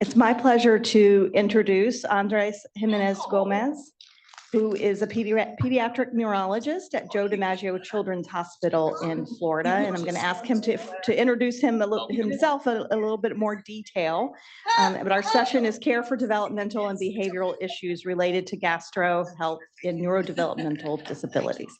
It's my pleasure to introduce Andres Jimenez-Gomez, who is a pediatric neurologist at Joe DiMaggio Children's Hospital in Florida. And I'm going to ask him to introduce himself a little bit more detail. But our session is care for developmental and behavioral issues related to gastro health in neurodevelopmental disabilities.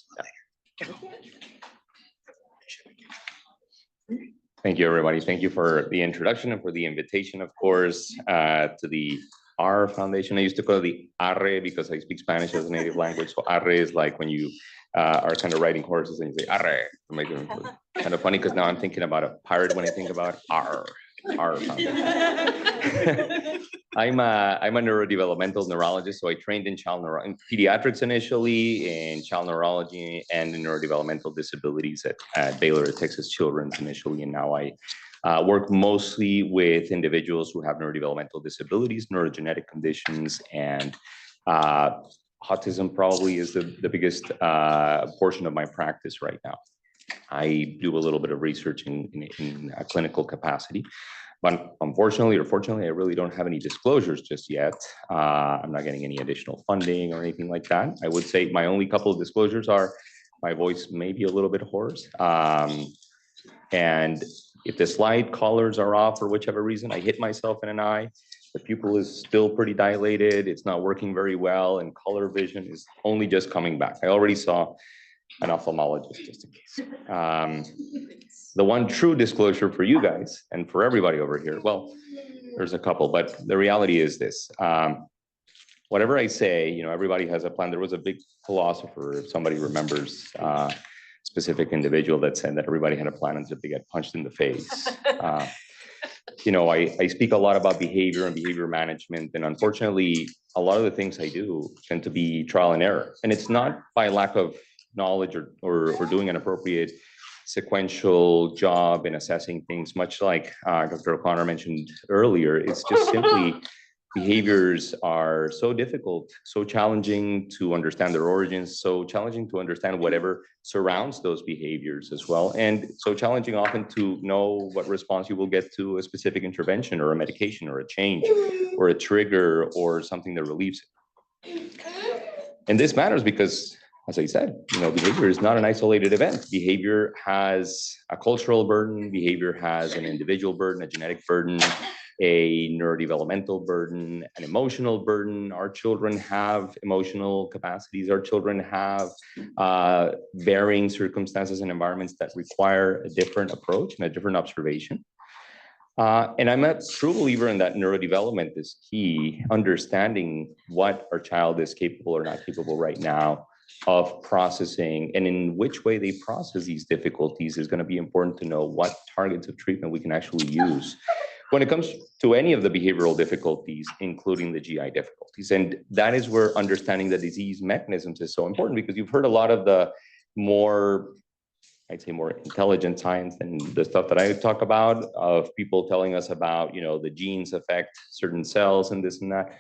Thank you, everybody. Thank you for the introduction and for the invitation, of course, to the AR Foundation. I used to call it the Arre because I speak Spanish as a native language. So Arre is like when you are kind of riding horses and you say Arre. Kind of funny because now I'm thinking about a pirate when I think about Ar Foundation. I'm a neurodevelopmental neurologist, so I trained in pediatrics initially, in child neurology and in neurodevelopmental disabilities at Baylor at Texas Children's initially, and now I work mostly with individuals who have neurodevelopmental disabilities, neurogenetic conditions, and autism probably is the biggest portion of my practice right now. I do a little bit of research in a clinical capacity. But unfortunately or fortunately, I really don't have any disclosures just yet. I'm not getting any additional funding or anything like that. I would say my only couple of disclosures are my voice may be a little bit hoarse. And if the slide colors are off for whichever reason, I hit myself in an eye. The pupil is still pretty dilated. It's not working very well. And color vision is only just coming back. I already saw an ophthalmologist just in case. The one true disclosure for you guys and for everybody over here, well, there's a couple, but the reality is this. Whatever I say, everybody has a plan. There was a big philosopher, if somebody remembers, specific individual that said that everybody had a plan until they get punched in the face. I speak a lot about behavior and behavior management, and unfortunately, a lot of the things I do tend to be trial and error. And it's not by lack of knowledge or doing an appropriate sequential job in assessing things, much like Dr. O'Connor mentioned earlier. It's just simply behaviors are so difficult, so challenging to understand their origins, so challenging to understand whatever surrounds those behaviors as well, and so challenging often to know what response you will get to a specific intervention or a medication or a change or a trigger or something that relieves it. And this matters because, as I said, behavior is not an isolated event. Behavior has a cultural burden. Behavior has an individual burden, a genetic burden, a neurodevelopmental burden, an emotional burden. Our children have emotional capacities. Our children have varying circumstances and environments that require a different approach and a different observation. And I'm a true believer in that neurodevelopment is key, understanding what our child is capable or not capable right now of processing, and in which way they process these difficulties is going to be important to know what targets of treatment we can actually use when it comes to any of the behavioral difficulties, including the GI difficulties. And that is where understanding the disease mechanisms is so important, because you've heard a lot of the more, I'd say, more intelligent science and the stuff that I talk about, of people telling us about, the genes affect certain cells and this and that.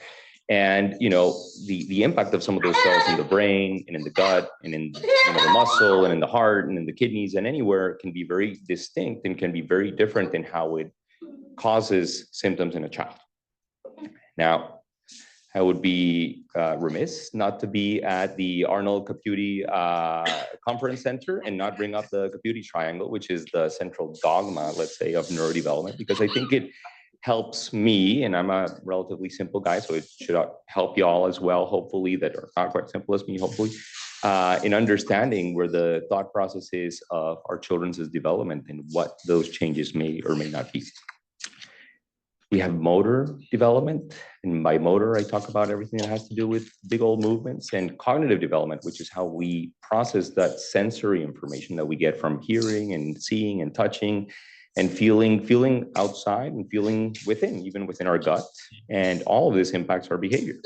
And, the impact of some of those cells in the brain and in the gut and in the muscle and in the heart and in the kidneys and anywhere can be very distinct and can be very different in how it causes symptoms in a child. Now, I would be remiss not to be at the Arnold Caputi Conference Center and not bring up the Caputi Triangle, which is the central dogma, let's say, of neurodevelopment, because I think it helps me, and I'm a relatively simple guy, so it should help you all as well, hopefully, that are not quite simple as me, hopefully, in understanding where the thought process is of our children's development and what those changes may or may not be. We have motor development, and by motor, I talk about everything that has to do with big old movements, and cognitive development, which is how we process that sensory information that we get from hearing and seeing and touching and feeling outside and feeling within, even within our gut. And all of this impacts our behavior.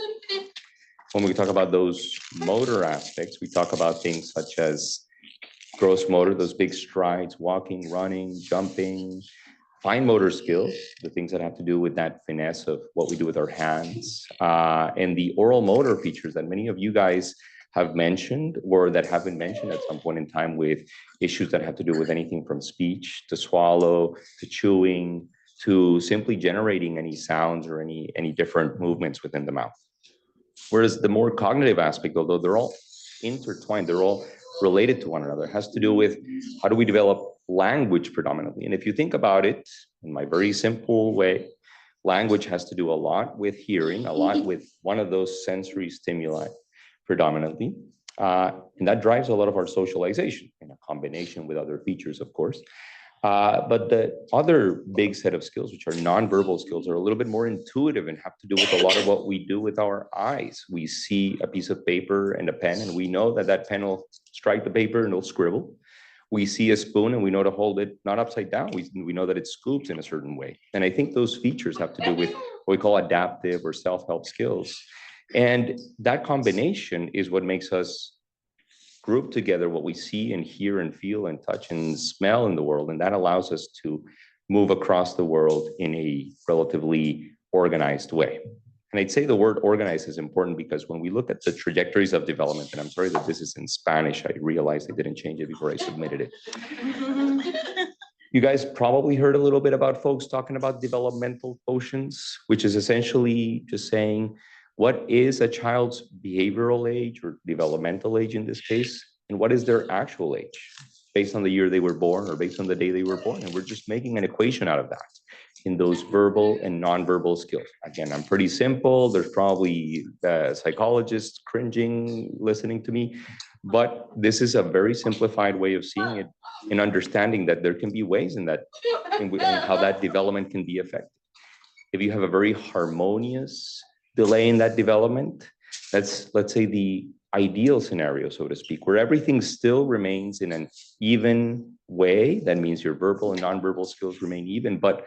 When we talk about those motor aspects, we talk about things such as gross motor, those big strides, walking, running, jumping, fine motor skills, the things that have to do with that finesse of what we do with our hands, and the oral motor features that many of you guys have mentioned or that have been mentioned at some point in time with issues that have to do with anything from speech to swallow to chewing to simply generating any sounds or any different movements within the mouth. Whereas the more cognitive aspect, although they're all intertwined, they're all related to one another, has to do with how do we develop language predominantly. And if you think about it in my very simple way, language has to do a lot with hearing, a lot with one of those sensory stimuli predominantly. And that drives a lot of our socialization in a combination with other features, of course. But the other big set of skills, which are nonverbal skills, are a little bit more intuitive and have to do with a lot of what we do with our eyes. We see a piece of paper and a pen, and we know that that pen will strike the paper and it'll scribble. We see a spoon and we know to hold it not upside down. We know that it scoops in a certain way. And I think those features have to do with what we call adaptive or self-help skills. And that combination is what makes us group together what we see and hear and feel and touch and smell in the world. And that allows us to move across the world in a relatively organized way. And I'd say the word organized is important because when we look at the trajectories of development, and I'm sorry that this is in Spanish, I realized I didn't change it before I submitted it. You guys probably heard a little bit about folks talking about developmental quotients, which is essentially just saying, what is a child's behavioral age or developmental age in this case? And what is their actual age based on the year they were born or based on the day they were born? And we're just making an equation out of that in those verbal and nonverbal skills. Again, I'm pretty simple. There's probably psychologists cringing, listening to me, but this is a very simplified way of seeing it and understanding that there can be ways in that, in how that development can be affected. If you have a very harmonious delay in that development, that's, let's say, the ideal scenario, so to speak, where everything still remains in an even way. That means your verbal and nonverbal skills remain even, but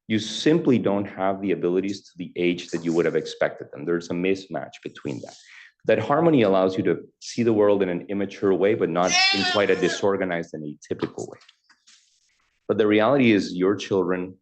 you simply don't have the abilities to the age that you would have expected them. There's a mismatch between that. That harmony allows you to see the world in an immature way, but not in quite a disorganized and atypical way. But the reality is your children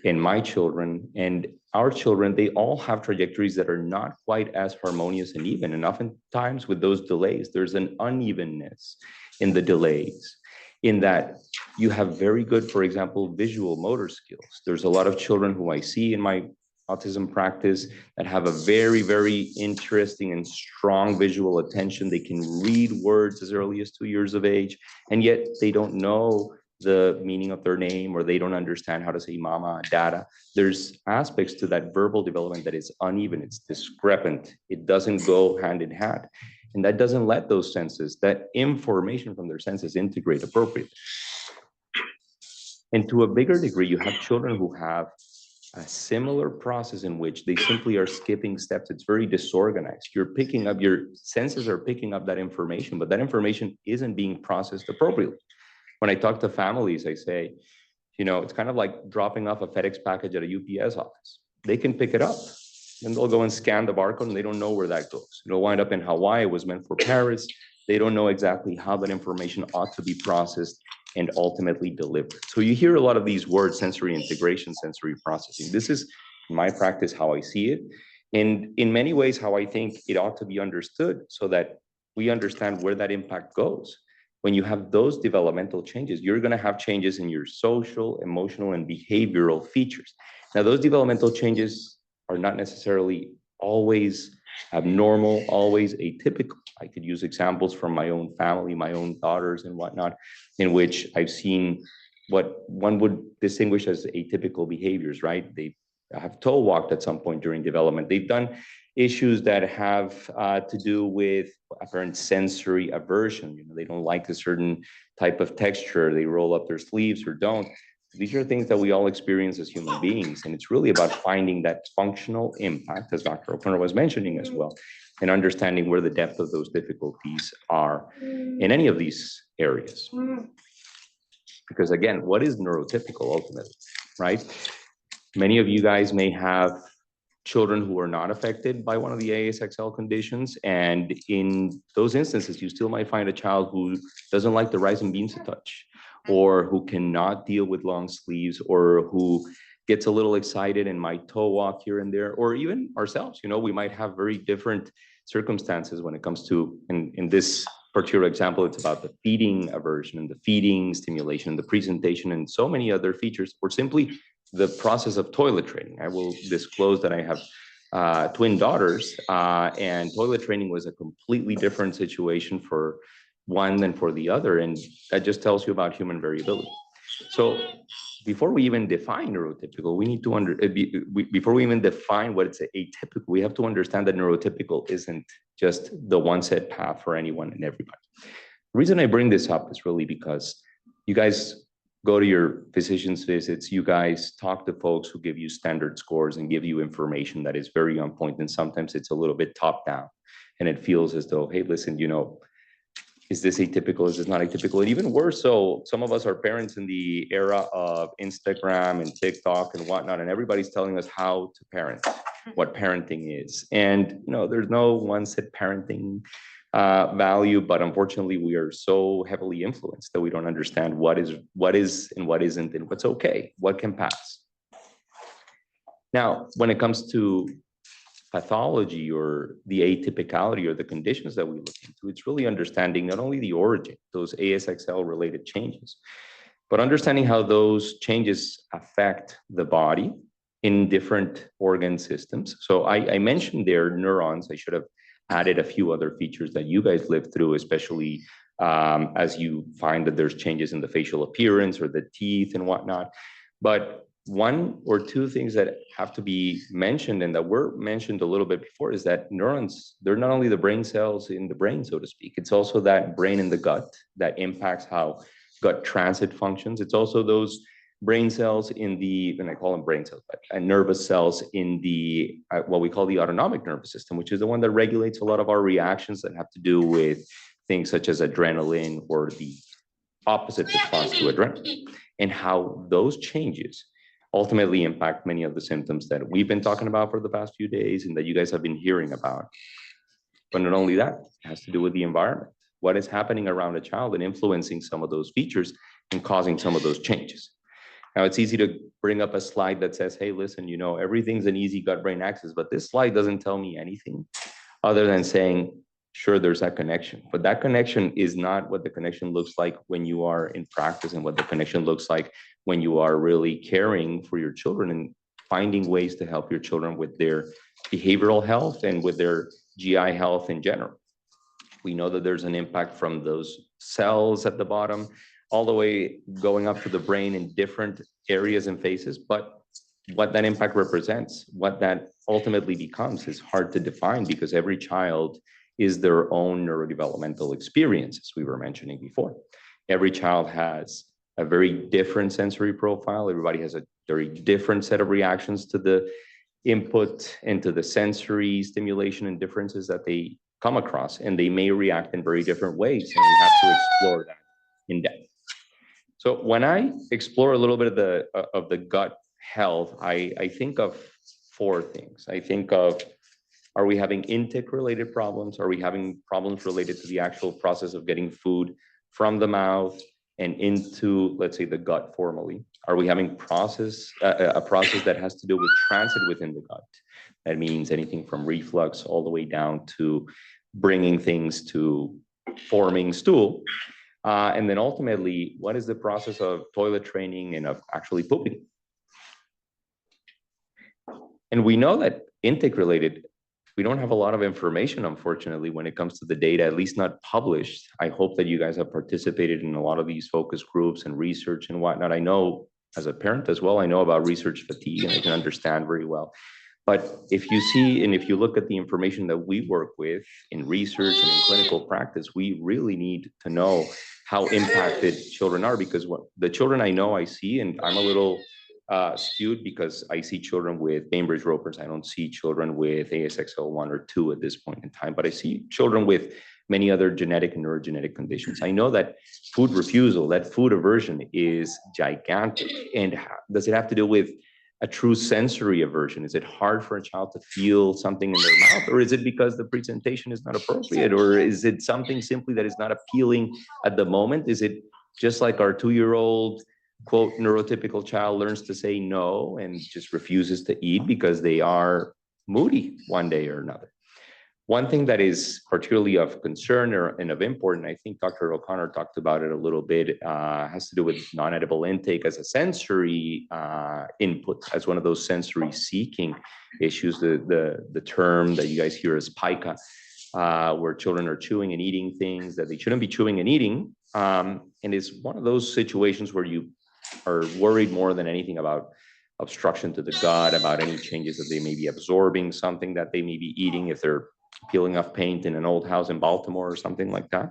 and my children and our children, they all have trajectories that are not quite as harmonious and even. And oftentimes with those delays, there's an unevenness in the delays, in that you have very good, for example, visual motor skills. There's a lot of children who I see in my autism practice that have a very, very interesting and strong visual attention. They can read words as early as 2 years of age, and yet they don't know the meaning of their name, or they don't understand how to say mama, dada. There's aspects to that verbal development that is uneven, it's discrepant, it doesn't go hand in hand. And that doesn't let those senses, that information from their senses, integrate appropriately. And to a bigger degree, you have children who have a similar process in which they simply are skipping steps. It's very disorganized. You're picking up, your senses are picking up that information, but that information isn't being processed appropriately. When I talk to families, I say, you know, it's kind of like dropping off a FedEx package at a UPS office. They can pick it up and they'll go and scan the barcode and they don't know where that goes. It'll wind up in Hawaii, it was meant for Paris. They don't know exactly how that information ought to be processed and ultimately delivered. So you hear a lot of these words, sensory integration, sensory processing. This is, in my practice, how I see it. And in many ways, how I think it ought to be understood so that we understand where that impact goes. When you have those developmental changes, you're going to have changes in your social, emotional, and behavioral features. Now, those developmental changes are not necessarily always abnormal, always atypical. I could use examples from my own family, my own daughters and whatnot, in which I've seen what one would distinguish as atypical behaviors, right? They have toe walked at some point during development. They've done issues that have to do with apparent sensory aversion. You know, they don't like a certain type of texture. They roll up their sleeves or don't. These are things that we all experience as human beings. And it's really about finding that functional impact, as Dr. O'Connor was mentioning as well, and understanding where the depth of those difficulties are in any of these areas. Because again, what is neurotypical ultimately, right? Many of you guys may have children who are not affected by one of the ASXL conditions. And in those instances, you still might find a child who doesn't like the rice and beans to touch, or who cannot deal with long sleeves, or who gets a little excited and might toe walk here and there, or even ourselves. You know, we might have very different circumstances when it comes to, in this particular example, it's about the feeding aversion and the feeding stimulation, the presentation, and so many other features, or simply the process of toilet training. I will disclose that I have twin daughters, and toilet training was a completely different situation for one than for the other. And that just tells you about human variability. So before we even define neurotypical, we need to before we even define what it's atypical, we have to understand that neurotypical isn't just the one set path for anyone and everybody. The reason I bring this up is really because you guys go to your physician's visits, you guys talk to folks who give you standard scores and give you information that is very on point, and sometimes it's a little bit top down, and it feels as though, hey, listen, you know, is this atypical? Is this not atypical? And even worse so, some of us are parents in the era of Instagram and TikTok and whatnot, and everybody's telling us how to parent, what parenting is. And, you know, there's no one set parenting value, but unfortunately we are so heavily influenced that we don't understand what is and what isn't, and what's okay, what can pass. Now, when it comes to pathology or the atypicality or the conditions that we look into, it's really understanding not only the origin, those ASXL related changes, but understanding how those changes affect the body in different organ systems. So I mentioned there neurons. I should have added a few other features that you guys lived through, especially as you find that there's changes in the facial appearance or the teeth and whatnot. But one or two things that have to be mentioned and that were mentioned a little bit before is that neurons, they're not only the brain cells in the brain, so to speak, it's also that brain in the gut that impacts how gut transit functions. It's also those brain cells in the, and I call them brain cells, but nervous cells in the, what we call the autonomic nervous system, which is the one that regulates a lot of our reactions that have to do with things such as adrenaline or the opposite response to adrenaline, and how those changes ultimately impact many of the symptoms that we've been talking about for the past few days and that you guys have been hearing about. But not only that, it has to do with the environment. What is happening around a child and influencing some of those features and causing some of those changes. Now, it's easy to bring up a slide that says, hey, listen, you know, everything's an easy gut-brain axis, but this slide doesn't tell me anything other than saying, sure, there's that connection, but that connection is not what the connection looks like when you are in practice and what the connection looks like when you are really caring for your children and finding ways to help your children with their behavioral health and with their GI health in general. We know that there's an impact from those cells at the bottom all the way going up to the brain in different areas and phases, but what that impact represents, what that ultimately becomes is hard to define because every child is their own neurodevelopmental experience, as we were mentioning before. Every child has a very different sensory profile. Everybody has a very different set of reactions to the input and to the sensory stimulation and differences that they come across, and they may react in very different ways, and we have to explore that in depth. So when I explore a little bit of the gut health, I think of four things. I think of, are we having intake-related problems? Are we having problems related to the actual process of getting food from the mouth and into, let's say, the gut formally? Are we having a process that has to do with transit within the gut? That means anything from reflux all the way down to bringing things to forming stool. And then ultimately, what is the process of toilet training and of actually pooping? And we know that intake-related, we don't have a lot of information, unfortunately, when it comes to the data, at least not published. I hope that you guys have participated in a lot of these focus groups and research and whatnot. I know as a parent as well, I know about research fatigue and I can understand very well. But if you see, and if you look at the information that we work with in research and in clinical practice, we really need to know how impacted children are, because what the children I know I see, and I'm a little skewed because I see children with Bainbridge-Ropers. I don't see children with ASXL 1 or 2 at this point in time, but I see children with many other genetic and neurogenetic conditions. I know that food refusal, that food aversion is gigantic. And does it have to do with a true sensory aversion? Is it hard for a child to feel something in their mouth, or is it because the presentation is not appropriate, or is it something simply that is not appealing at the moment? Is it just like our 2-year-old quote neurotypical child learns to say no and just refuses to eat because they are moody one day or another? One thing that is particularly of concern and of import, and I think Dr. O'Connor talked about it a little bit, has to do with non-edible intake as a sensory input, as one of those sensory seeking issues. The term that you guys hear is pica, where children are chewing and eating things that they shouldn't be chewing and eating. And it's one of those situations where you are worried more than anything about obstruction to the gut, about any changes that they may be absorbing, something that they may be eating if they're peeling off paint in an old house in Baltimore or something like that.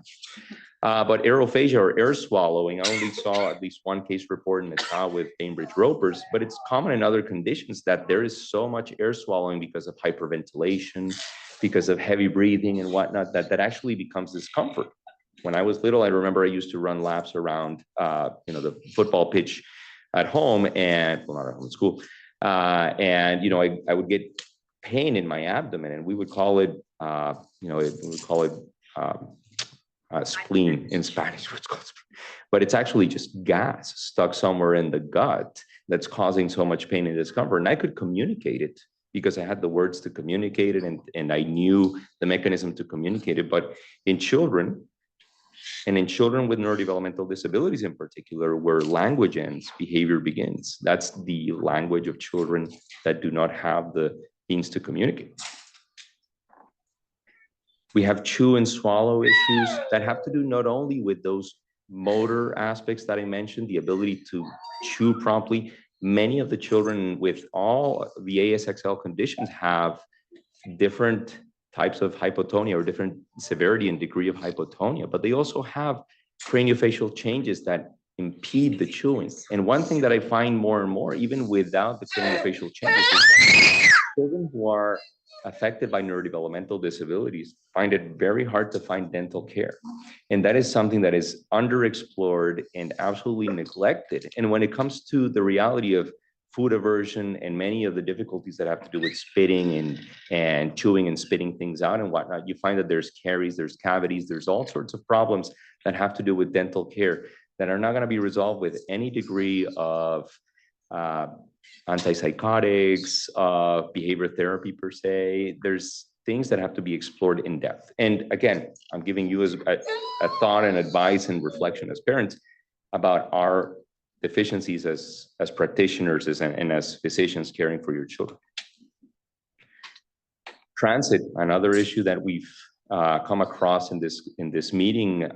But aerophagia or air swallowing, I only saw at least one case report in a child with Bainbridge ropers, but it's common in other conditions that there is so much air swallowing because of hyperventilation, because of heavy breathing and whatnot, that actually becomes discomfort. When I was little, I remember I used to run laps around, the football pitch at home, and well, not at home, at school, and I would get pain in my abdomen, and we would call it, spleen in Spanish, but it's actually just gas stuck somewhere in the gut that's causing so much pain and discomfort. And I could communicate it because I had the words to communicate it, and I knew the mechanism to communicate it. But in children, and in children with neurodevelopmental disabilities in particular, where language ends, behavior begins. That's the language of children that do not have the means to communicate. We have chew and swallow issues that have to do not only with those motor aspects that I mentioned, the ability to chew promptly. Many of the children with all the ASXL conditions have different types of hypotonia or different severity and degree of hypotonia, but they also have craniofacial changes that impede the chewing. And one thing that I find more and more, even without the craniofacial changes, is children who are affected by neurodevelopmental disabilities find it very hard to find dental care. And that is something that is underexplored and absolutely neglected. And when it comes to the reality of food aversion and many of the difficulties that have to do with spitting and chewing and spitting things out and whatnot, you find that there's caries, there's cavities, there's all sorts of problems that have to do with dental care that are not going to be resolved with any degree of antipsychotics, behavior therapy per se. There's things that have to be explored in depth. And again, I'm giving you as a thought and advice and reflection as parents about our deficiencies as practitioners and as physicians caring for your children. Transit, another issue that we've come across in this meeting,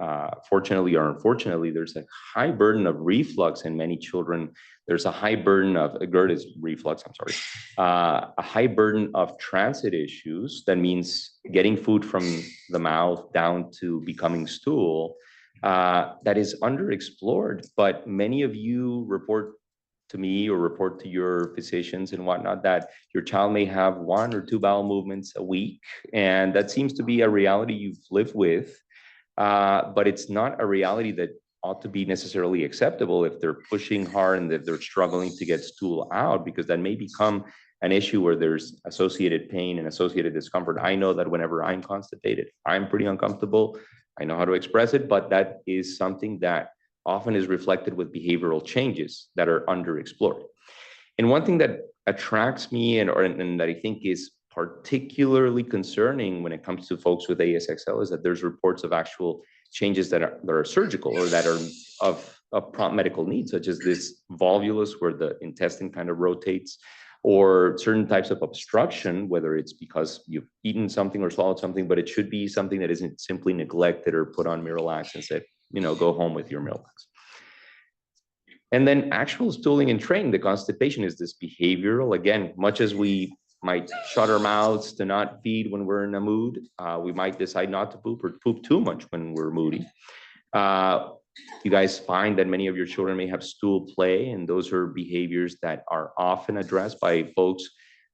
fortunately or unfortunately, there's a high burden of reflux in many children. There's a high burden of GERD reflux, I'm sorry, a high burden of transit issues. That means getting food from the mouth down to becoming stool. That is underexplored, but many of you report to me or report to your physicians and whatnot that your child may have 1 or 2 bowel movements a week. And that seems to be a reality you've lived with, but it's not a reality that ought to be necessarily acceptable if they're pushing hard and if they're struggling to get stool out, because that may become an issue where there's associated pain and associated discomfort. I know that whenever I'm constipated, I'm pretty uncomfortable. I know how to express it, but that is something that often is reflected with behavioral changes that are underexplored. And one thing that attracts me and that I think is particularly concerning when it comes to folks with ASXL is that there's reports of actual changes that are surgical or that are of prompt medical need, such as this volvulus where the intestine kind of rotates, or certain types of obstruction, whether it's because you've eaten something or swallowed something, but it should be something that isn't simply neglected or put on Miralax and said, go home with your Miralax. And then actual stooling and training, the constipation is this behavioral. Again, much as we might shut our mouths to not feed when we're in a mood, we might decide not to poop or poop too much when we're moody. You guys find that many of your children may have stool play, and those are behaviors that are often addressed by folks,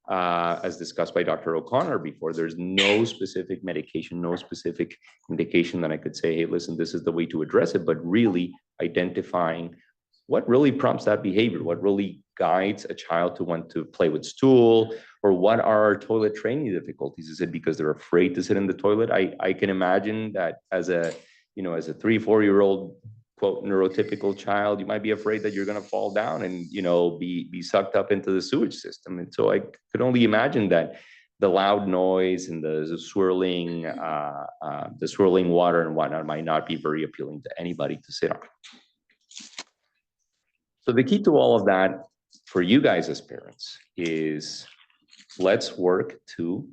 as discussed by Dr. O'Connor before. There's no specific medication, no specific indication that I could say, hey, listen, this is the way to address it, but really identifying what really prompts that behavior, what really guides a child to want to play with stool, or what are our toilet training difficulties? Is it because they're afraid to sit in the toilet? I can imagine that as a 3-4-year-old, quote, neurotypical child, you might be afraid that you're going to fall down and, be sucked up into the sewage system. And so I could only imagine that the loud noise and the swirling water and whatnot might not be very appealing to anybody to sit on. So the key to all of that for you guys as parents is let's work to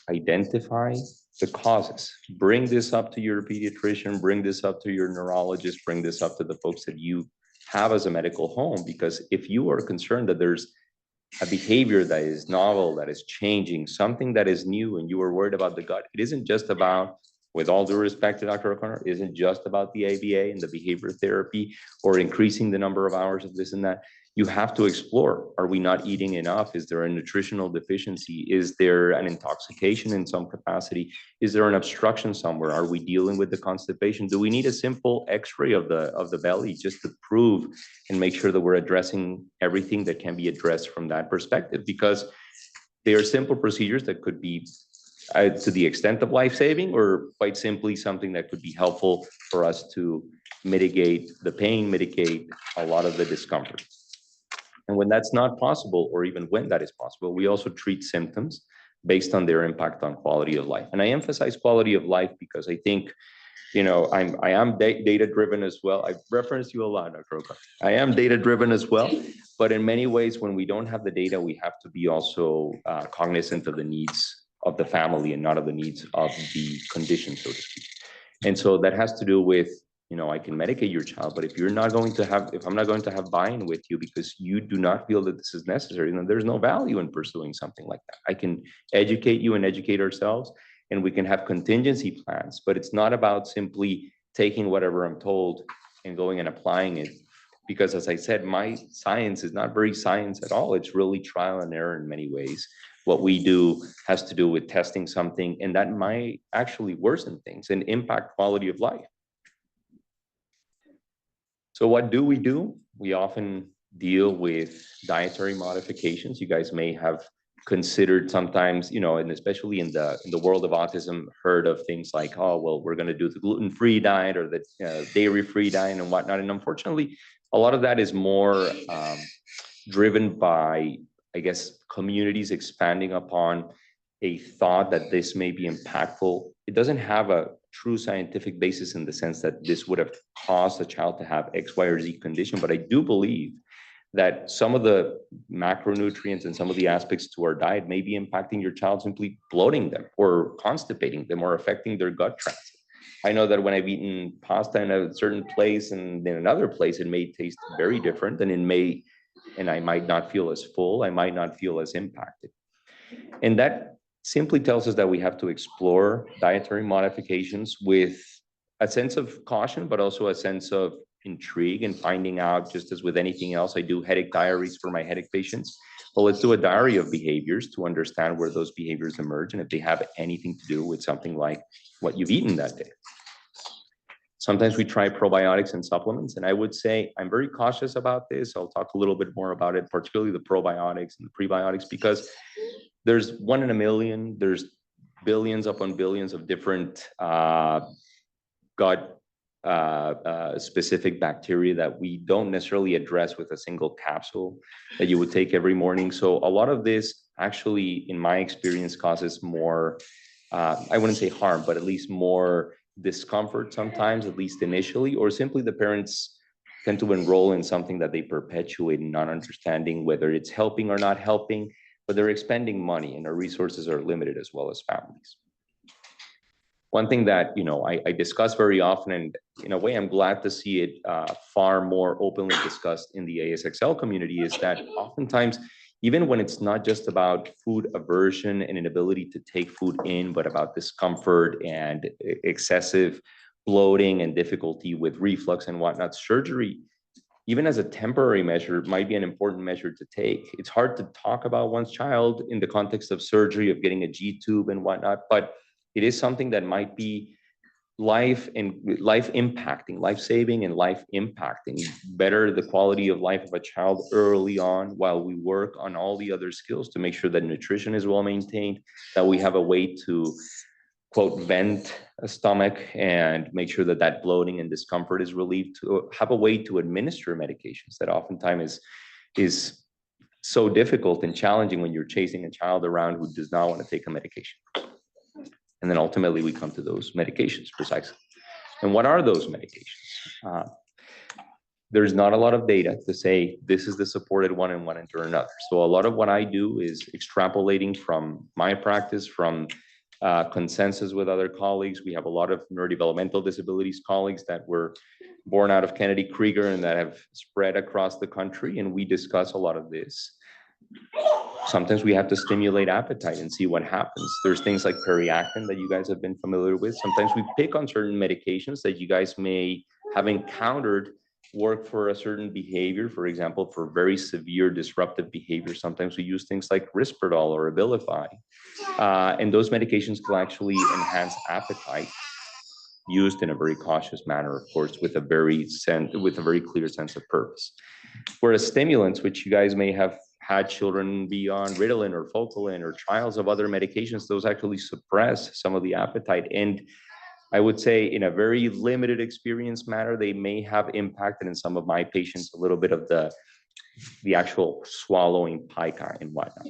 identify the causes. Bring this up to your pediatrician, bring this up to your neurologist, bring this up to the folks that you have as a medical home, because if you are concerned that there's a behavior that is novel, that is changing, something that is new, and you are worried about the gut, it isn't just about, with all due respect to Dr. O'Connor, it isn't just about the ABA and the behavior therapy or increasing the number of hours of this and that. You have to explore, are we not eating enough? Is there a nutritional deficiency? Is there an intoxication in some capacity? Is there an obstruction somewhere? Are we dealing with the constipation? Do we need a simple x-ray of the belly just to prove and make sure that we're addressing everything that can be addressed from that perspective? Because they are simple procedures that could be to the extent of life-saving, or quite simply something that could be helpful for us to mitigate the pain, mitigate a lot of the discomfort. And when that's not possible, or even when that is possible, we also treat symptoms based on their impact on quality of life. And I emphasize quality of life because I think, you know, I am data-driven as well. I've referenced you a lot, Dr. O'Connor. I am data-driven as well, but in many ways, when we don't have the data, we have to be also cognizant of the needs of the family and not of the needs of the condition, so to speak. And so that has to do with, you know, I can medicate your child, but if I'm not going to have buy-in with you because you do not feel that this is necessary, then there's no value in pursuing something like that. I can educate you and educate ourselves, and we can have contingency plans, but it's not about simply taking whatever I'm told and going and applying it. Because as I said, my science is not very science at all. It's really trial and error in many ways. What we do has to do with testing something, and that might actually worsen things and impact quality of life. So what do? We often deal with dietary modifications. You guys may have considered sometimes, you know, and especially in the world of autism, heard of things like, oh, well, we're going to do the gluten-free diet or the dairy-free diet and whatnot. And unfortunately, a lot of that is more driven by, I guess, communities expanding upon a thought that this may be impactful. It doesn't have a true scientific basis in the sense that this would have caused a child to have X, Y, or Z condition. But I do believe that some of the macronutrients and some of the aspects to our diet may be impacting your child, simply bloating them or constipating them or affecting their gut transit. I know that when I've eaten pasta in a certain place and in another place, it may taste very different, and I might not feel as full, I might not feel as impacted. And that simply tells us that we have to explore dietary modifications with a sense of caution, but also a sense of intrigue and finding out, just as with anything else. I do headache diaries for my headache patients. Well, let's do a diary of behaviors to understand where those behaviors emerge and if they have anything to do with something like what you've eaten that day. Sometimes we try probiotics and supplements, and I would say I'm very cautious about this. I'll talk a little bit more about it, particularly the probiotics and the prebiotics, because there's 1 in a million, there's billions upon billions of different gut specific bacteria that we don't necessarily address with a single capsule that you would take every morning. So a lot of this actually, in my experience, causes more, I wouldn't say harm, but at least more discomfort sometimes, at least initially, or simply the parents tend to enroll in something that they perpetuate and not understanding whether it's helping or not helping, but they're expending money and our resources are limited as well as families. One thing that, you know, I discuss very often, and in a way, I'm glad to see it far more openly discussed in the ASXL community, is that oftentimes, even when it's not just about food aversion and inability to take food in, but about discomfort and excessive bloating and difficulty with reflux and whatnot, surgery, even as a temporary measure, might be an important measure to take. It's hard to talk about one's child in the context of surgery, of getting a G-tube and whatnot, but it is something that might be life impacting, life-saving and life impacting, better the quality of life of a child early on while we work on all the other skills to make sure that nutrition is well maintained, that we have a way to, quote, vent a stomach and make sure that that bloating and discomfort is relieved, to have a way to administer medications that oftentimes is so difficult and challenging when you're chasing a child around who does not want to take a medication. And then ultimately we come to those medications precisely. And what are those medications? There's not a lot of data to say this is the supported one and one into another. So a lot of what I do is extrapolating from my practice, from consensus with other colleagues. We have a lot of neurodevelopmental disabilities colleagues that were born out of Kennedy Krieger and that have spread across the country. And we discuss a lot of this. Sometimes we have to stimulate appetite and see what happens. There's things like periactin that you guys have been familiar with. Sometimes we pick on certain medications that you guys may have encountered work for a certain behavior. For example, for very severe disruptive behavior, sometimes we use things like Risperdal or Abilify. And those medications can actually enhance appetite, used in a very cautious manner, of course, with a very clear sense of purpose. Whereas stimulants, which you guys may have had children be on Ritalin or Focalin or trials of other medications, those actually suppress some of the appetite. And I would say in a very limited experience matter, they may have impacted in some of my patients a little bit of the actual swallowing pica and whatnot.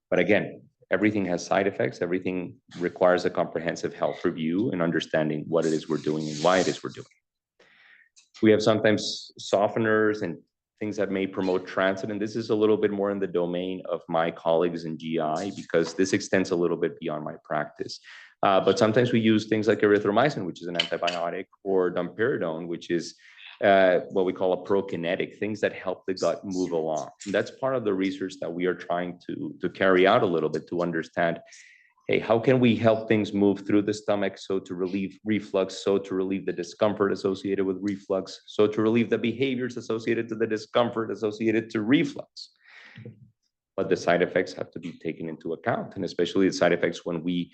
But again, everything has side effects. Everything requires a comprehensive health review and understanding what it is we're doing and why it is we're doing. We have sometimes softeners and things that may promote transit. And this is a little bit more in the domain of my colleagues in GI because this extends a little bit beyond my practice. But sometimes we use things like erythromycin, which is an antibiotic, or domperidone, which is what we call a prokinetic, things that help the gut move along. And that's part of the research that we are trying to carry out a little bit to understand, hey, how can we help things move through the stomach so to relieve reflux, so to relieve the discomfort associated with reflux, so to relieve the behaviors associated to the discomfort associated to reflux. But the side effects have to be taken into account, and especially the side effects when we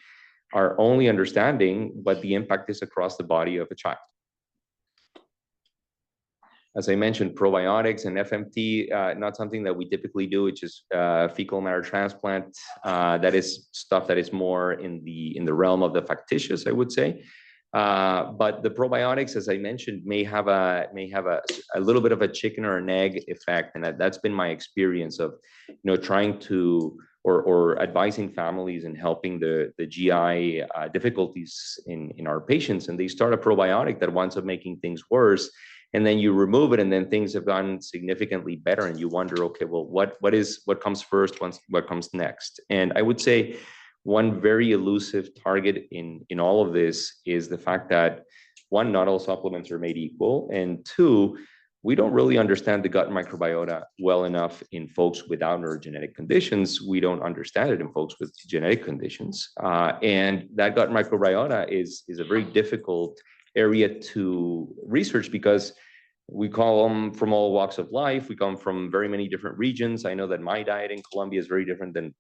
are only understanding what the impact is across the body of a child. As I mentioned, probiotics and FMT, not something that we typically do, which is fecal matter transplant. That is stuff that is more in the realm of the factitious, I would say. But the probiotics, as I mentioned, may have a little bit of a chicken or an egg effect, and that's been my experience of, trying to or advising families and helping the GI difficulties in our patients, and they start a probiotic that winds up making things worse, and then you remove it, and then things have gone significantly better, and you wonder, okay, well, what comes first, what comes next? And I would say one very elusive target in all of this is the fact that, one, not all supplements are made equal, and two, we don't really understand the gut microbiota well enough in folks without neurogenetic conditions. We don't understand it in folks with genetic conditions. And that gut microbiota is a very difficult area to research because we call them from all walks of life. We come from very many different regions. I know that my diet in Colombia is very different than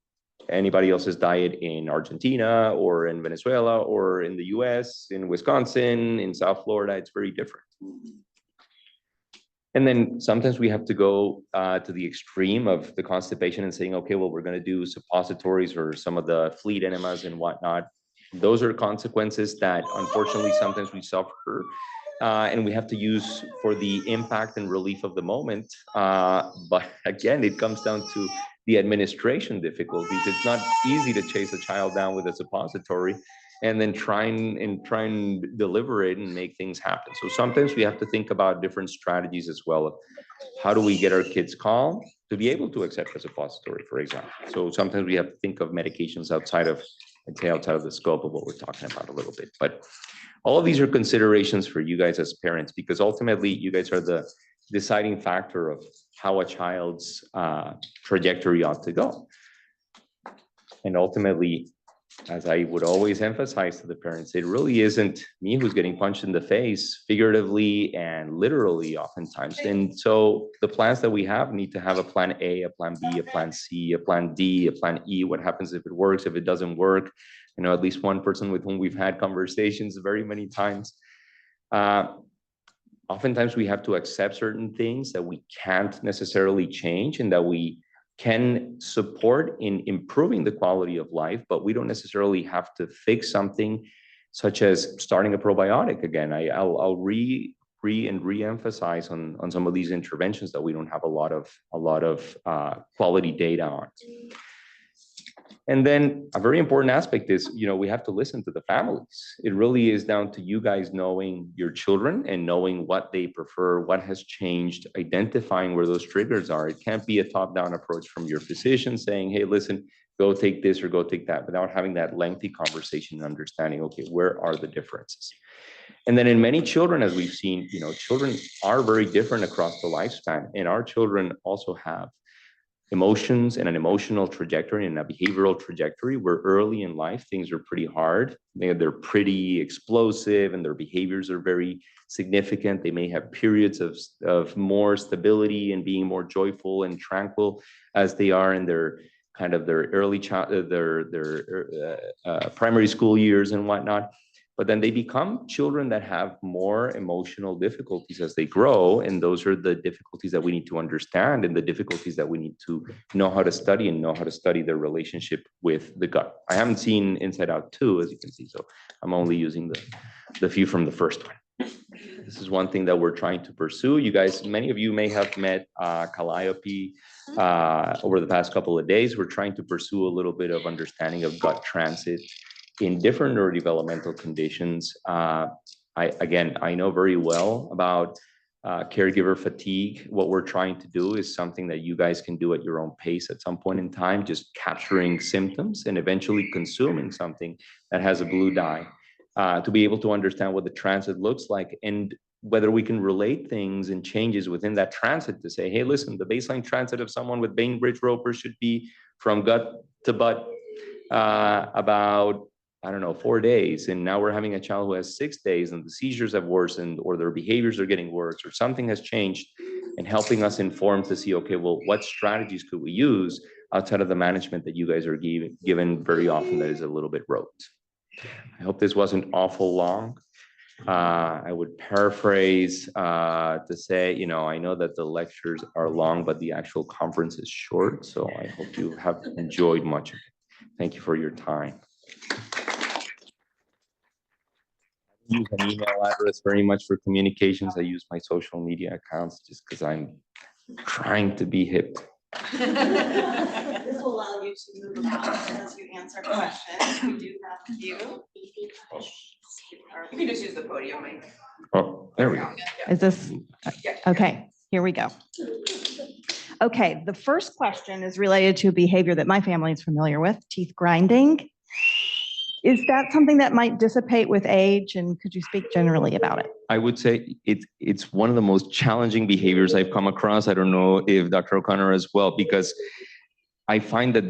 anybody else's diet in Argentina or in Venezuela or in the US, in Wisconsin, in South Florida. It's very different. And then sometimes we have to go to the extreme of the constipation and saying, okay, well, we're going to do suppositories or some of the fleet enemas and whatnot. Those are consequences that unfortunately sometimes we suffer and we have to use for the impact and relief of the moment. But again, it comes down to the administration difficulties. It's not easy to chase a child down with a suppository and then try and deliver it and make things happen. So sometimes we have to think about different strategies as well. How do we get our kids calm to be able to accept a suppository, for example? So sometimes we have to think of medications outside of the scope of what we're talking about a little bit. But all of these are considerations for you guys as parents, because ultimately you guys are the deciding factor of how a child's trajectory ought to go. And ultimately, as I would always emphasize to the parents, it really isn't me who's getting punched in the face, figuratively and literally oftentimes. And so the plans that we have need to have a plan A, a plan B, a plan C, a plan D, a plan E. What happens if it works, if it doesn't work? At least one person with whom we've had conversations very many times. Oftentimes we have to accept certain things that we can't necessarily change and that we can support in improving the quality of life, but we don't necessarily have to fix something such as starting a probiotic again. I'll re-emphasize on some of these interventions that we don't have a lot of quality data on. And then a very important aspect is, we have to listen to the families. It really is down to you guys knowing your children and knowing what they prefer, what has changed, identifying where those triggers are. It can't be a top-down approach from your physician saying, hey, listen, go take this or go take that, without having that lengthy conversation and understanding, okay, where are the differences? And then in many children, as we've seen, children are very different across the lifespan, and our children also have emotions and an emotional trajectory and a behavioral trajectory where early in life, things are pretty hard. They're pretty explosive and their behaviors are very significant. They may have periods of more stability and being more joyful and tranquil as they are in their early child, their primary school years and whatnot. But then they become children that have more emotional difficulties as they grow. And those are the difficulties that we need to understand and the difficulties that we need to know how to study and know how to study their relationship with the gut. I haven't seen Inside Out 2, as you can see, so I'm only using the view from the first one. This is one thing that we're trying to pursue. You guys, many of you may have met Calliope over the past couple of days. We're trying to pursue a little bit of understanding of gut transit in different neurodevelopmental conditions. I know very well about caregiver fatigue. What we're trying to do is something that you guys can do at your own pace at some point in time, just capturing symptoms and eventually consuming something that has a blue dye to be able to understand what the transit looks like and whether we can relate things and changes within that transit to say, hey, listen, the baseline transit of someone with Bainbridge-Roper should be from gut to butt about 4 days. And now we're having a child who has 6 days and the seizures have worsened or their behaviors are getting worse or something has changed, and helping us inform to see, okay, well, what strategies could we use outside of the management that you guys are given very often that is a little bit rote. I hope this wasn't awful long. I would paraphrase to say, I know that the lectures are long, but the actual conference is short. So I hope you have enjoyed much of it. Thank you for your time. I use an email address very much for communications. I use my social media accounts just because I'm trying to be hip. This will allow you to move about as you answer questions. We do have a few. You can just use the podium, Mike. Oh, there we go. Is this, okay, here we go. Okay, the first question is related to a behavior that my family is familiar with, teeth grinding. Is that something that might dissipate with age, and could you speak generally about it? I would say it's one of the most challenging behaviors I've come across. I don't know if Dr. O'Connor as well, because I find that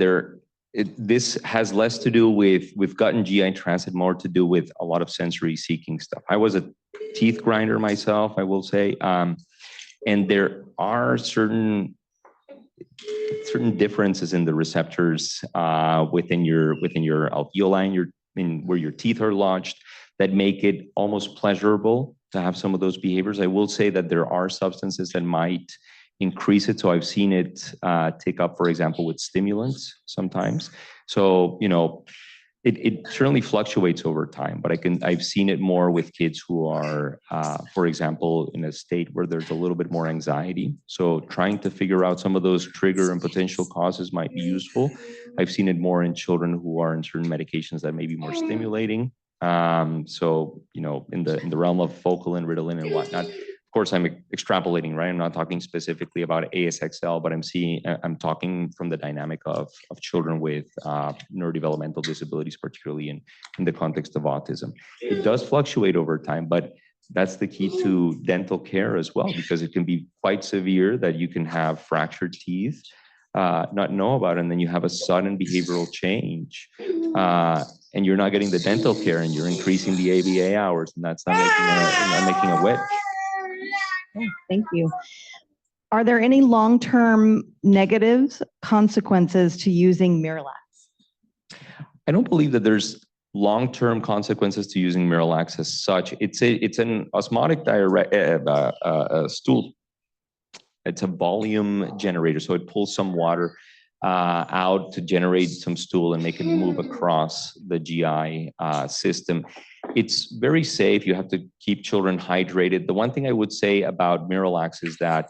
this has less to do with gut and GI transit, more to do with a lot of sensory seeking stuff. I was a teeth grinder myself, I will say, and there are certain differences in the receptors within your alveoli, where your teeth are lodged, that make it almost pleasurable to have some of those behaviors. I will say that there are substances that might increase it. So I've seen it take up, for example, with stimulants sometimes. So, it certainly fluctuates over time, but I've seen it more with kids who are, for example, in a state where there's a little bit more anxiety. So trying to figure out some of those trigger and potential causes might be useful. I've seen it more in children who are in certain medications that may be more stimulating. So, in the realm of focal and Ritalin and whatnot. Of course, I'm extrapolating, right? I'm not talking specifically about ASXL, but I'm talking from the dynamic of children with neurodevelopmental disabilities, particularly in the context of autism. It does fluctuate over time, but that's the key to dental care as well, because it can be quite severe that you can have fractured teeth, not know about it, and then you have a sudden behavioral change, and you're not getting the dental care, and you're increasing the ABA hours, and that's not making a wedge. Oh, thank you. Are there any long-term negative consequences to using Miralax? I don't believe that there's long-term consequences to using Miralax as such. It's an osmotic stool. It's a volume generator, so it pulls some water out to generate some stool and make it move across the GI system. it's very safe. You have to keep children hydrated. The one thing I would say about Miralax is that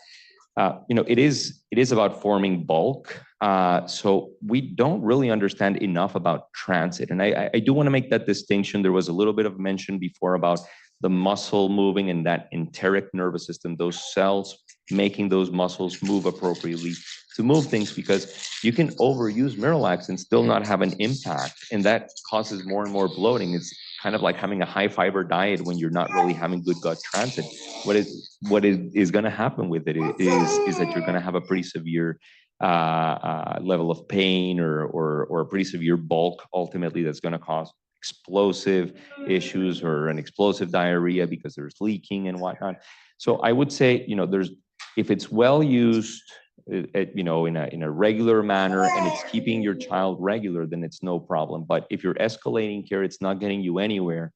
it is about forming bulk. So we don't really understand enough about transit. And I do want to make that distinction. There was a little bit of mention before about the muscle moving and that enteric nervous system, those cells making those muscles move appropriately to move things, because you can overuse Miralax and still not have an impact. And that causes more and more bloating. It's kind of like having a high fiber diet when you're not really having good gut transit. What is going to happen with it is that you're going to have a pretty severe level of pain or a pretty severe bulk ultimately that's going to cause explosive issues or an explosive diarrhea because there's leaking and whatnot. So I would say, if it's well used, in a regular manner and it's keeping your child regular, then it's no problem. But if you're escalating care, it's not getting you anywhere,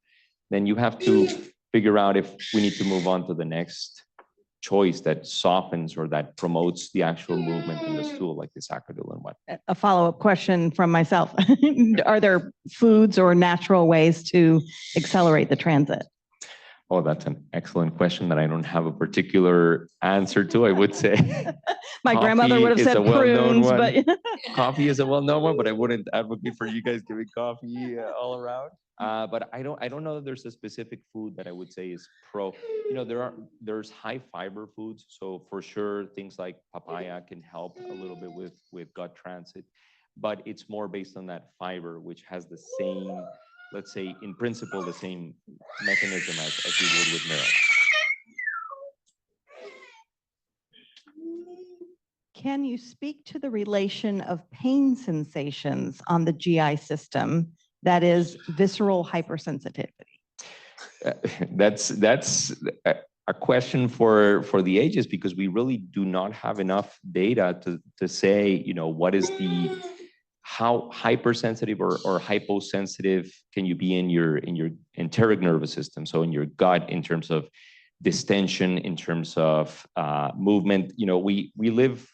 then you have to figure out if we need to move on to the next choice that softens or that promotes the actual movement in the stool, like the sacrodil and what. A follow-up question from myself. Are there foods or natural ways to accelerate the transit? Oh, that's an excellent question that I don't have a particular answer to. I would say my grandmother would have said prunes, but coffee is a well-known one, but I wouldn't advocate for you guys giving coffee all around. But I don't know that there's a specific food that I would say is pro. There's high fiber foods, so for sure things like papaya can help a little bit with gut transit, but it's more based on that fiber, which has the same, let's say, in principle, the same mechanism as you would with Miralax. Can you speak to the relation of pain sensations on the GI system, that is visceral hypersensitivity? That's a question for the ages, because we really do not have enough data to say, what is how hypersensitive or hyposensitive can you be in your enteric nervous system, so in your gut, in terms of distension, in terms of movement. We live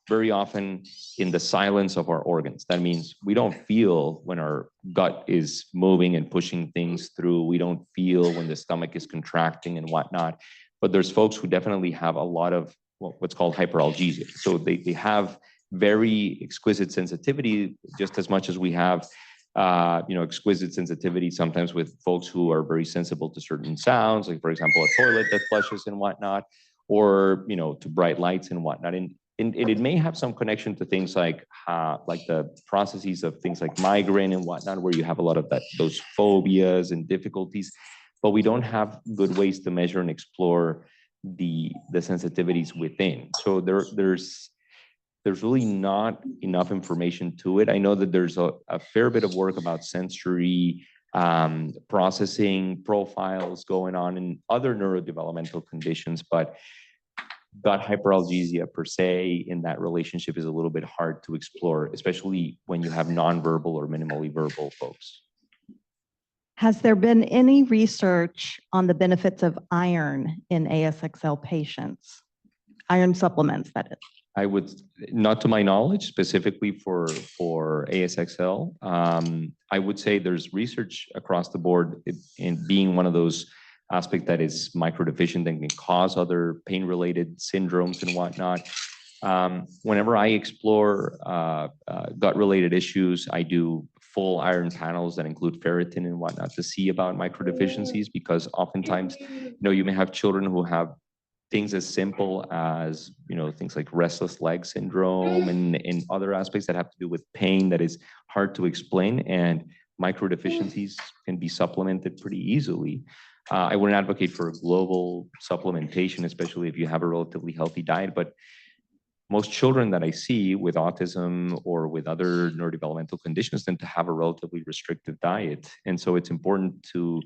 very often in the silence of our organs. That means we don't feel when our gut is moving and pushing things through. We don't feel when the stomach is contracting and whatnot. But there's folks who definitely have a lot of what's called hyperalgesia. So they have very exquisite sensitivity, just as much as we have, exquisite sensitivity sometimes with folks who are very sensible to certain sounds, like, for example, a toilet that flushes and whatnot, or, to bright lights and whatnot. And it may have some connection to things like the processes of things like migraine and whatnot, where you have a lot of those phobias and difficulties, but we don't have good ways to measure and explore the sensitivities within. So there's really not enough information to it. I know that there's a fair bit of work about sensory processing profiles going on in other neurodevelopmental conditions, but gut hyperalgesia per se in that relationship is a little bit hard to explore, especially when you have nonverbal or minimally verbal folks. Has there been any research on the benefits of iron in ASXL patients? Iron supplements, that is. I would, not to my knowledge, specifically for ASXL. I would say there's research across the board in being one of those aspects that is microdeficient and can cause other pain-related syndromes and whatnot. Whenever I explore gut-related issues, I do full iron panels that include ferritin and whatnot to see about microdeficiencies, because oftentimes, you may have children who have things as simple as, things like restless leg syndrome and other aspects that have to do with pain that is hard to explain, and microdeficiencies can be supplemented pretty easily. I wouldn't advocate for global supplementation, especially if you have a relatively healthy diet, but most children that I see with autism or with other neurodevelopmental conditions tend to have a relatively restricted diet. And so it's important to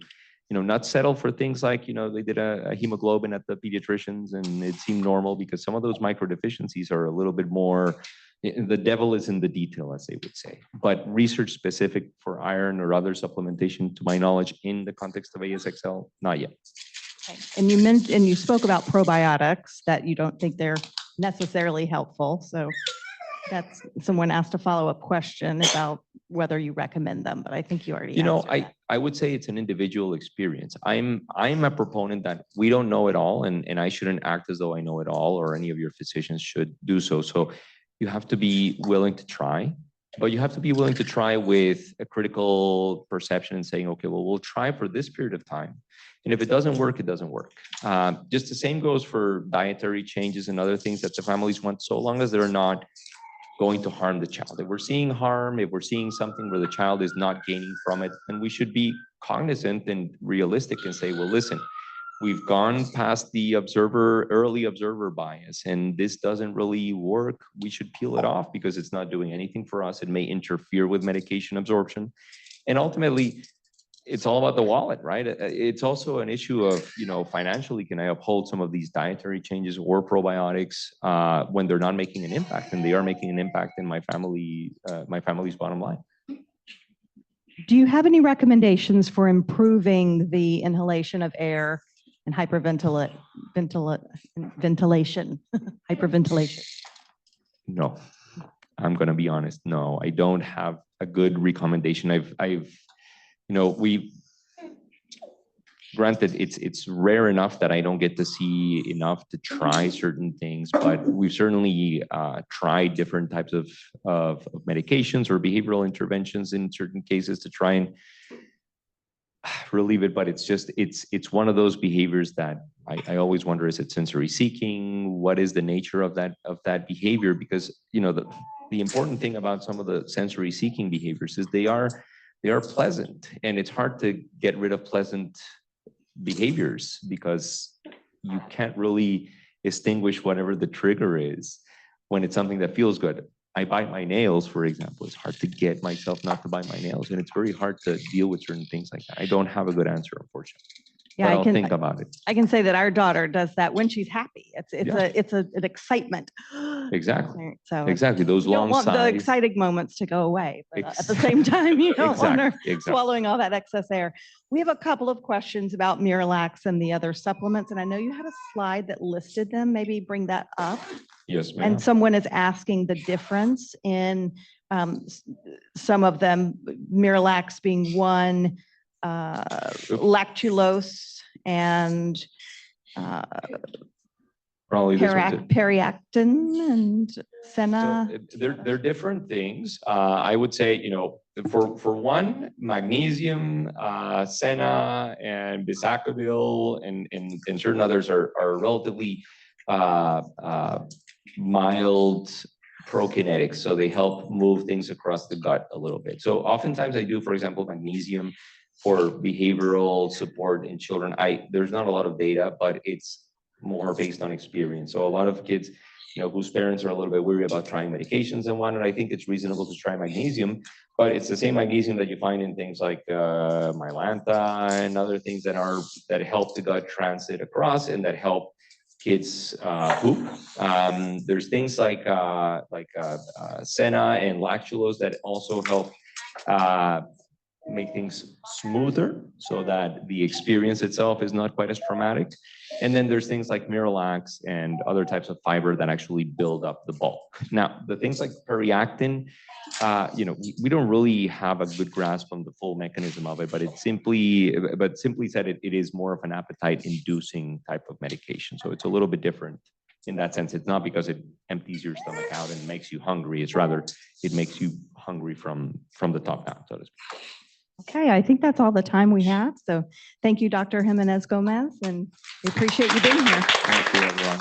not settle for things like, they did a hemoglobin at the pediatricians and it seemed normal, because some of those microdeficiencies are a little bit more, the devil is in the detail, as they would say. But research specific for iron or other supplementation, to my knowledge, in the context of ASXL, not yet. Okay. And you spoke about probiotics, that you don't think they're necessarily helpful. So That's, someone asked a follow-up question about whether you recommend them, but I think you already You know, answered that. I would say it's an individual experience. I'm a proponent that we don't know it all, and I shouldn't act as though I know it all, or any of your physicians should do so. So you have to be willing to try, but you have to be willing to try with a critical perception and saying, okay, well, we'll try for this period of time. And if it doesn't work, it doesn't work. Just the same goes for dietary changes and other things that the families want, so long as they're not going to harm the child. If we're seeing harm, if we're seeing something where the child is not gaining from it, then we should be cognizant and realistic and say, well, listen, we've gone past the early observer bias, and this doesn't really work. We should peel it off because it's not doing anything for us. It may interfere with medication absorption. And ultimately, it's all about the wallet, right? It's also an issue of, financially, can I uphold some of these dietary changes or probiotics when they're not making an impact, and they are making an impact in my family's bottom line. Do you have any recommendations for improving the inhalation of air and ventilation, hyperventilation? No, I'm going to be honest. No, I don't have a good recommendation. Granted, it's rare enough that I don't get to see enough to try certain things, but we've certainly tried different types of medications or behavioral interventions in certain cases to try and relieve it. But it's one of those behaviors that I always wonder, is it sensory seeking? What is the nature of that behavior? Because, the important thing about some of the sensory seeking behaviors is they are pleasant, and it's hard to get rid of pleasant behaviors because you can't really extinguish whatever the trigger is when it's something that feels good. I bite my nails, for example. It's hard to get myself not to bite my nails, and it's very hard to deal with certain things like that. I don't have a good answer, unfortunately. Yeah, but I'll think about it. I can say that our daughter does that when she's happy. It's an excitement. Exactly. So exactly. Those long sighs. You don't want the sighs. exciting moments to go away, but at the same time, you don't want her swallowing all that excess air. We have a couple of questions about Miralax and the other supplements, and I know you had a slide that listed them. Maybe bring that up. Yes, ma'am. And someone is asking the difference in some of them, Miralax being one, lactulose and Probably this one's it. periactin and senna. So they're different things. I would say, for one, magnesium, senna, and bisacodyl, and certain others are relatively mild prokinetics. So they help move things across the gut a little bit. So oftentimes I do, for example, magnesium for behavioral support in children. There's not a lot of data, but it's more based on experience. So a lot of kids, whose parents are a little bit weary about trying medications and whatnot, I think it's reasonable to try magnesium, but it's the same magnesium that you find in things like Mylanta and other things that help the gut transit across and that help kids poop. There's things like senna and lactulose that also help make things smoother so that the experience itself is not quite as traumatic. And then there's things like Miralax and other types of fiber that actually build up the bulk. Now, the things like periactin, we don't really have a good grasp on the full mechanism of it, but simply said, it is more of an appetite-inducing type of medication. So it's a little bit different in that sense. It's not because it empties your stomach out and makes you hungry. It's rather, it makes you hungry from the top down, so to speak. Okay, I think that's all the time we have. So thank you, Dr. Jimenez-Gomez, and we appreciate you being here. Thank you, everyone.